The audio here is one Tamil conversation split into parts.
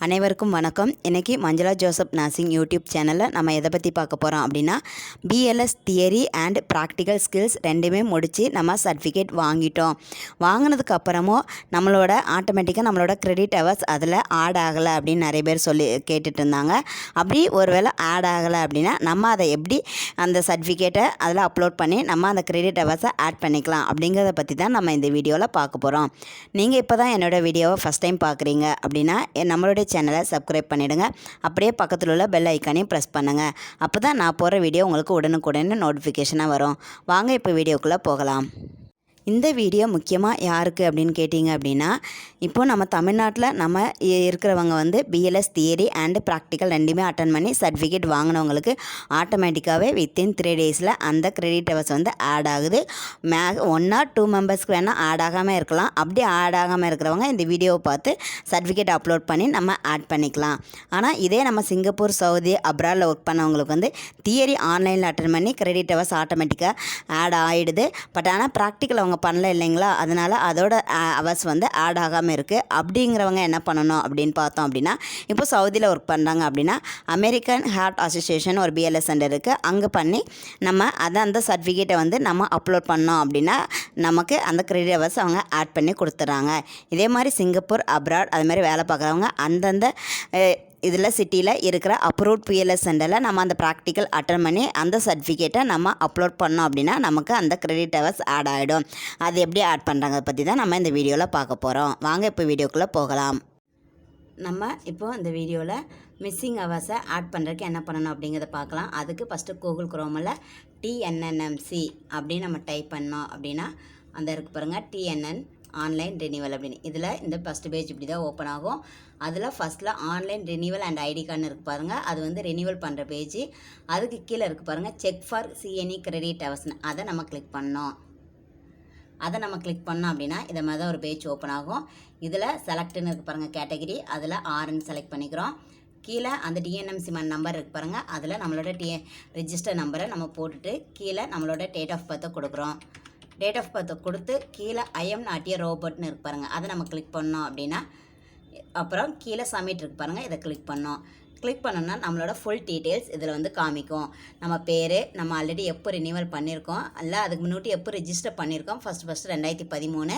அனைவருக்கும் வணக்கம். இன்றைக்கி மஞ்சுளா ஜோசப் நர்சிங் யூடியூப் சேனலில் நம்ம எதை பற்றி பார்க்க போகிறோம் அப்படின்னா, BLS theory and practical skills ரெண்டுமே முடித்து நம்ம சர்டிஃபிகேட் வாங்கிட்டோம். வாங்கினதுக்கு அப்புறமும் நம்மளோட ஆட்டோமேட்டிக்காக நம்மளோட கிரெடிட் ஹவர்ஸ் அதில் ஆட் ஆகலை அப்படின்னு நிறைய பேர் சொல்லி கேட்டுட்டு இருந்தாங்க. அப்படி ஒரு வேளை ஆட் ஆகலை அப்படின்னா நம்ம அதை எப்படி அந்த சர்டிஃபிகேட்டை அதில் அப்லோட் பண்ணி நம்ம அந்த கிரெடிட் ஹவர்ஸை ஆட் பண்ணிக்கலாம் அப்படிங்கிறத பற்றி தான் நம்ம இந்த வீடியோவில் பார்க்க போகிறோம். நீங்கள் இப்போ தான் என்னோடய வீடியோவை ஃபஸ்ட் டைம் பார்க்குறீங்க அப்படின்னா நம்மளுடைய சேனலை சப்ஸ்கிரைப் பண்ணிவிடுங்க. அப்படியே பக்கத்தில் உள்ள பெல் ஐக்கானையும் ப்ரெஸ் பண்ணுங்கள். அப்போ தான் நான் போகிற வீடியோ உங்களுக்கு உடனுக்குடனே நோட்டிஃபிகேஷனாக வரும். வாங்க இப்போ வீடியோக்குள்ளே போகலாம். இந்த வீடியோ முக்கியமாக யாருக்கு அப்படின்னு கேட்டிங்க அப்படின்னா, இப்போது நம்ம தமிழ்நாட்டில் நம்ம இருக்கிறவங்க வந்து பிஎல்எஸ் தியரி அண்டு ப்ராக்டிக்கல் ரெண்டுமே அட்டன் பண்ணி சர்டிஃபிகேட் வாங்கினவங்களுக்கு ஆட்டோமேட்டிக்காகவே வித்தின் 3 டேஸில் அந்த கிரெடிட் ஹவர்ஸ் வந்து ஆட் ஆகுது. 1 or 2 மெம்பர்ஸ்க்கு வேணால் ஆட் ஆகாமல் இருக்கலாம். அப்படி ஆட் ஆகாமல் இருக்கிறவங்க இந்த வீடியோவை பார்த்து சர்டிஃபிகேட் அப்லோட் பண்ணி நம்ம ஆட் பண்ணிக்கலாம். ஆனால் இதே நம்ம சிங்கப்பூர், சவுதி, அப்ராடில் ஒர்க் பண்ணவங்களுக்கு வந்து தியரி ஆன்லைனில் அட்டன் பண்ணி கிரெடிட் ஹவர்ஸ் ஆட்டோமேட்டிக்காக ஆட் ஆகிடுது. பட் ஆனால் ப்ராக்டிக்கல் அவங்க பண்ணல இல்லைங்களா, அதனால் அதோட ஹவர்ஸ் வந்து ஆட் ஆகாமல் இருக்குது. அப்படிங்கிறவங்க என்ன பண்ணணும் அப்படின்னு பார்த்தோம் அப்படின்னா, இப்போ சவுதியில் ஒர்க் பண்ணுறாங்க அப்படின்னா அமெரிக்கன் ஹார்ட் அசோசியேஷன் ஒரு பிஎல்எஸ் சென்டர் இருக்குது. அங்கே பண்ணி நம்ம அந்த சர்டிஃபிகேட்டை வந்து நம்ம அப்லோட் பண்ணோம் அப்படின்னா நமக்கு அந்த கிரெடிட் ஹவர்ஸ் அவங்க ஆட் பண்ணி கொடுத்துட்றாங்க. இதே மாதிரி சிங்கப்பூர், அப்ராட் அது மாதிரி வேலை பார்க்குறவங்க அந்தந்த இதில் சிட்டியில் இருக்கிற அப்ரூவ்ட் பிஎல்எஸ் சென்டரில் நம்ம அந்த ப்ராக்டிக்கல் அட்டன் பண்ணி அந்த சர்டிஃபிகேட்டை நம்ம அப்லோட் பண்ணோம் அப்படின்னா நமக்கு அந்த கிரெடிட் ஹவர்ஸ் ஆட் ஆகிடும். அது எப்படி ஆட் பண்ணுறாங்க பற்றி தான் நம்ம இந்த வீடியோவில் பார்க்க போகிறோம். வாங்க இப்போ வீடியோக்குள்ளே போகலாம். நம்ம இப்போது இந்த வீடியோவில் மிஸ்ஸிங் ஹவர்ஸை ஆட் பண்ணுறதுக்கு என்ன பண்ணணும் அப்படிங்கிறத பார்க்கலாம். அதுக்கு ஃபஸ்ட்டு கூகுள் குரோமில் டிஎன்என்எம்சி அப்படின்னு நம்ம டைப் பண்ணோம் அப்படின்னா அந்த இருக்கு பாருங்கள், டிஎன்என் ஆன்லைன் ரினிவல் அப்படின்னு. இதில் இந்த ஃபஸ்ட்டு பேஜ் இப்படி தான் ஓப்பன் ஆகும். அதில் ஃபஸ்ட்டில் ஆன்லைன் ரினிவல் அண்ட் ஐடி கார்டுன்னு இருக்குது பாருங்கள். அது வந்து ரினிவல் பண்ணுற பேஜ். அதுக்கு கீழே இருக்குது பாருங்கள், செக் ஃபார் சிஎன்இ கிரெடிட் ஹவர்ஸ்னு. அதை நம்ம கிளிக் பண்ணோம். அப்படின்னா இதை மாதிரி தான் ஒரு பேஜ் ஓப்பன் ஆகும். இதில் செலக்ட்னு இருக்குது பாருங்கள் கேட்டகிரி. அதில் ஆர்ன்னு செலக்ட் பண்ணிக்கிறோம். கீழே அந்த டிஎன்எம்சி நம்பர் இருக்குது பாருங்கள். அதில் நம்மளோட ரெஜிஸ்டர் நம்பரை நம்ம போட்டுட்டு கீழே நம்மளோட டேட் ஆஃப் பர்த்தை கொடுக்குறோம். டேட் ஆஃப் பர்த்தை கொடுத்து கீழே ஐஎம் நாட் எ ரோபோட்னு இருக்கு பாருங்கள். அதை நம்ம கிளிக் பண்ணோம் அப்படின்னா அப்புறம் கீழே சப்மிட் இருக்கு பாருங்கள். இதை கிளிக் பண்ணோம்னா நம்மளோட ஃபுல் டீட்டெயில்ஸ் இதில் வந்து காமிக்கும். நம்ம பேர், நம்ம ஆல்ரெடி எப்போ ரினிவல் பண்ணியிருக்கோம், இல்லை அதுக்கு முன்னாடி எப்போ ரிஜிஸ்டர் பண்ணியிருக்கோம், ஃபஸ்ட்டு 2013.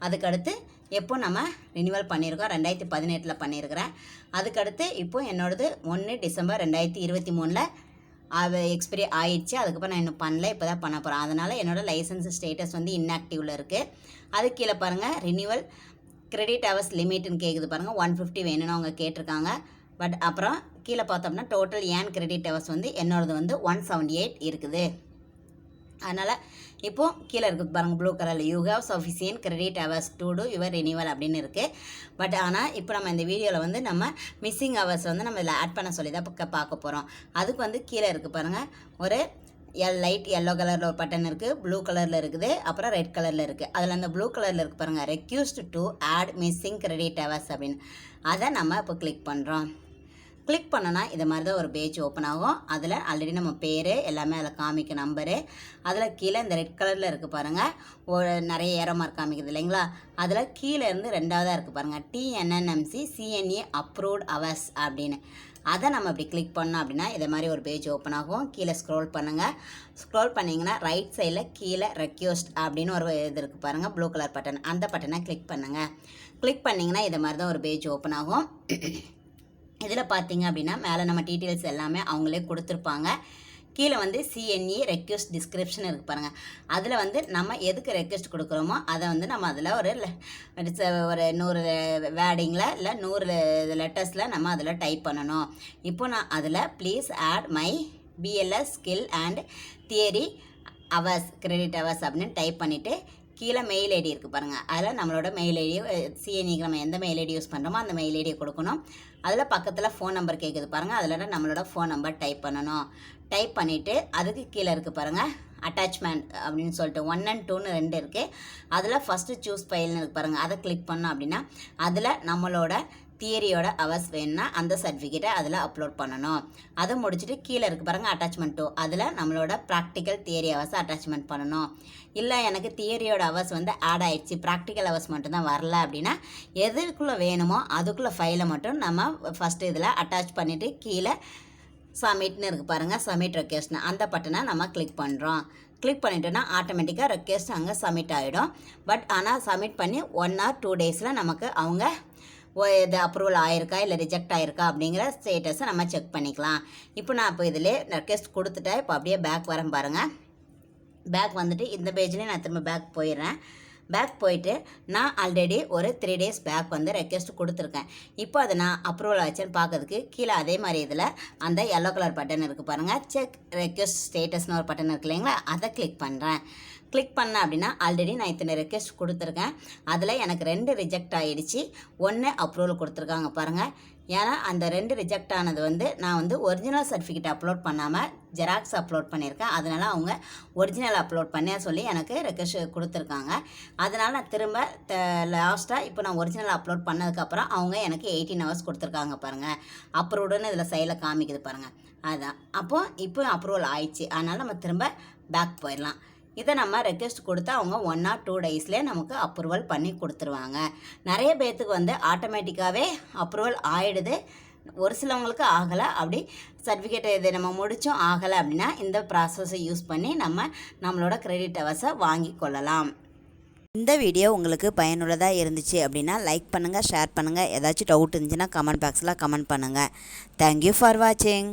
அதுக்கடுத்து எப்போ நம்ம ரினிவல் பண்ணியிருக்கோம், 2018 பண்ணியிருக்கிறேன். அதுக்கடுத்து இப்போது என்னோடது 1 டிசம்பர் 2023 அது எக்ஸ்பைரி ஆயிடுச்சு. அதுக்கப்புறம் நான் இன்னும் பண்ணல, இப்போ தான் பண்ண போகிறேன். அதனால் என்னோடய லைசன்ஸ் ஸ்டேட்டஸ் வந்து இன்ஆக்டிவில் இருக்குது. அது கீழே பாருங்கள், ரினிவல் கிரெடிட் ஹவர்ஸ் லிமிட்னு கேட்குது பாருங்கள். 150 வேணும்னு அவங்க கேட்டிருக்காங்க. பட் அப்புறம் கீழே பார்த்தோம்னா டோட்டல் ஏன் கிரெடிட் ஹவர்ஸ் வந்து என்னோடது வந்து 178 இருக்குது. அதனால் இப்போது கீழே இருக்குது பாருங்கள் ப்ளூ கலரில், you have sufficient credit hours to two your renewal அப்படின்னு இருக்குது. பட் ஆனால் இப்போ நம்ம இந்த வீடியோவில் வந்து நம்ம மிஸ்ஸிங் ஹவர்ஸ் வந்து நம்ம இதில் ஆட் பண்ண சொல்லி தான் பார்க்க போகிறோம். அதுக்கு வந்து கீழே இருக்குது பாருங்கள், ஒரு லைட் எல்லோ கலரில் ஒரு பட்டன் இருக்குது, ப்ளூ கலரில் இருக்குது, அப்புறம் ரெட் கலரில் இருக்குது. அதில் அந்த ப்ளூ கலரில் இருக்குது பாருங்கள், request to add missing credit hours அப்படின்னு. அதை நம்ம இப்போ கிளிக் பண்ணுறோம். கிளிக் பண்ணோன்னா இது மாதிரி தான் ஒரு பேஜ் ஓப்பன் ஆகும். அதில் ஆல்ரெடி நம்ம பேர் எல்லாமே அதில் காமிக்க நம்பரு. அதில் கீழே இந்த ரெட் கலரில் இருக்குது பாருங்கள், ஒரு நிறைய ஏரோ மார்க் காமிக்குது இல்லைங்களா. அதில் கீழே இருந்து ரெண்டாவதாக இருக்குது பாருங்கள், டிஎன்என்எம்சி சிஎன்இ அப்ரூவ்ட் ஹவர்ஸ் அப்படின்னு. அதை நம்ம இப்படி கிளிக் பண்ணோம் அப்படின்னா இதை மாதிரி ஒரு பேஜ் ஓப்பன் ஆகும். கீழே ஸ்க்ரோல் பண்ணுங்கள். ஸ்க்ரோல் பண்ணிங்கன்னா ரைட் சைடில் கீழே ரெக்யூஸ்ட் அப்படின்னு ஒரு இது இருக்குது பாருங்கள், ப்ளூ கலர் பட்டன். அந்த பட்டனை கிளிக் பண்ணுங்கள். கிளிக் பண்ணிங்கன்னா இதை மாதிரி தான் ஒரு பேஜ் ஓப்பன் ஆகும். இதில் பார்த்தீங்க அப்படின்னா மேலே நம்ம டீட்டெயில்ஸ் எல்லாமே அவங்களே கொடுத்துருப்பாங்க. கீழே வந்து சிஎன்இ ரெக்வெஸ்ட் டிஸ்கிரிப்ஷன் இருக்குது பாருங்கள். அதில் வந்து நம்ம எதுக்கு ரெக்வெஸ்ட் கொடுக்குறோமோ அதை வந்து நம்ம அதில் ஒரு 100 வேர்டிங்கில் இல்லை 100 லெட்டர்ஸில் நம்ம அதில் டைப் பண்ணணும். இப்போ நான் அதில் please add my PLS skill and theory hours credit hours அப்படின்னு டைப் பண்ணிவிட்டு கீழே மெயில் ஐடி இருக்குது பாருங்கள். அதில் நம்மளோட மெயில் ஐடியை சிஎன்இக்கு நம்ம எந்த மெயில் ஐடி யூஸ் பண்ணுறோமோ அந்த மெயில் ஐடியை கொடுக்கணும். அதில் பக்கத்தில் ஃபோன் நம்பர் கேட்குது பாருங்கள். அதில் நம்மளோட ஃபோன் நம்பர் டைப் பண்ணணும். டைப் பண்ணிவிட்டு அதுக்கு கீழே இருக்குது பாருங்கள், அட்டாச்மெண்ட் அப்படின்னு சொல்லிட்டு 1 and 2ன்னு 2 இருக்குது. அதில் ஃபஸ்ட்டு சூஸ் ஃபைல்னு இருக்குது பாருங்கள். அதை கிளிக் பண்ணோம் அப்படின்னா அதில் நம்மளோட தியரியோட ஹவர்ஸ் வேணும்னா அந்த சர்டிஃபிகேட்டை அதில் அப்லோட் பண்ணணும். அதை முடிச்சுட்டு கீழே இருக்குது பாருங்கள் அட்டாச்மெண்ட் 2, அதில் நம்மளோட ப்ராக்டிக்கல் தியரி ஹவர்ஸை அட்டாச்மெண்ட் பண்ணணும். இல்லை எனக்கு தியரியோட ஹவர்ஸ் வந்து ஆட் ஆகிடுச்சு, ப்ராக்டிக்கல் ஹவர்ஸ் மட்டும்தான் வரல அப்படின்னா எதுக்குள்ளே வேணுமோ அதுக்குள்ளே ஃபைலை மட்டும் நம்ம ஃபஸ்ட்டு இதில் அட்டாச் பண்ணிவிட்டு கீழே சப்மிட்னு இருக்குது பாருங்கள், சப்மிட் ரெக்வெஸ்ட்னு அந்த பட்டனை நம்ம கிளிக் பண்ணுறோம். கிளிக் பண்ணிட்டோன்னா ஆட்டோமேட்டிக்காக ரெக்வெஸ்ட் அங்கே சப்மிட் ஆகிடும். பட் ஆனால் சப்மிட் பண்ணி 1 or 2 டேஸில் நமக்கு அவங்க இது அப்ரூவல் ஆயிருக்கா இல்லை ரிஜெக்ட் ஆயிருக்கா அப்படிங்கிற ஸ்டேட்டஸை நம்ம செக் பண்ணிக்கலாம். இப்போ நான் இப்போ இதில் ரெக்வெஸ்ட் கொடுத்துட்டேன். இப்போ அப்படியே பேக் வரேன் பாருங்கள். பேக் வந்துட்டு இந்த பேஜ்லேயே நான் திரும்ப பேக் போயிடுறேன். பேக் போயிட்டு நான் ஆல்ரெடி ஒரு 3 days பேக் வந்து ரெக்வெஸ்ட் கொடுத்துருக்கேன். இப்போ அதை நான் அப்ரூவல் ஆச்சுன்னு பார்க்கறதுக்கு கீழே அதே மாதிரி இதில் அந்த எல்லோ கலர் பட்டன் இருக்குது பாருங்கள், செக் ரெக்வெஸ்ட் ஸ்டேட்டஸ்னு ஒரு பட்டன் இருக்கு இல்லைங்களா, அதை கிளிக் பண்ணுறேன். கிளிக் பண்ணேன் அப்படின்னா ஆல்ரெடி நான் இத்தனை ரெக்வெஸ்ட் கொடுத்துருக்கேன். அதில் எனக்கு 2 ரிஜெக்ட் ஆகிடுச்சு, 1 அப்ரூவல் கொடுத்துருக்காங்க பாருங்கள். ஏன்னா அந்த 2 ரிஜெக்ட் ஆனது வந்து நான் வந்து ஒரிஜினல் சர்டிஃபிகேட் அப்லோட் பண்ணாமல் ஜெராக்ஸ் அப்லோட் பண்ணியிருக்கேன். அதனால் அவங்க ஒரிஜினல் அப்லோட் பண்ண சொல்லி எனக்கு ரெக்வெஸ்ட் கொடுத்துருக்காங்க. அதனால் நான் திரும்ப லாஸ்ட்டாக இப்போ நான் ஒரிஜினல் அப்லோட் பண்ணதுக்கப்புறம் அவங்க எனக்கு 18 hours கொடுத்துருக்காங்க பாருங்கள். அப்ரூவ்டுன்னு இதில் சைடில் காமிக்குது பாருங்கள், அதுதான். இப்போ அப்ரூவல் ஆயிடுச்சு. அதனால் நம்ம திரும்ப பேக் போயிடலாம். இதை நம்ம ரெக்வெஸ்ட் கொடுத்தா அவங்க 1 or 2 daysலேயே நமக்கு அப்ரூவல் பண்ணி கொடுத்துருவாங்க. நிறைய பேர்த்துக்கு வந்து ஆட்டோமேட்டிக்காகவே அப்ரூவல் ஆகிடுது, ஒரு சிலவங்களுக்கு ஆகலை. அப்படி சர்டிஃபிகேட் இது நம்ம முடித்தோம் ஆகலை அப்படின்னா இந்த ப்ராசஸை யூஸ் பண்ணி நம்மளோட கிரெடிட் ஹவர்ஸை வாங்கி கொள்ளலாம். இந்த வீடியோ உங்களுக்கு பயனுள்ளதாக இருந்துச்சு அப்படின்னா லைக் பண்ணுங்கள், ஷேர் பண்ணுங்கள். ஏதாச்சும் டவுட் இருந்துச்சுன்னா கமெண்ட் பாக்ஸில் கமெண்ட் பண்ணுங்கள். தேங்க்யூ ஃபார் வாட்சிங்.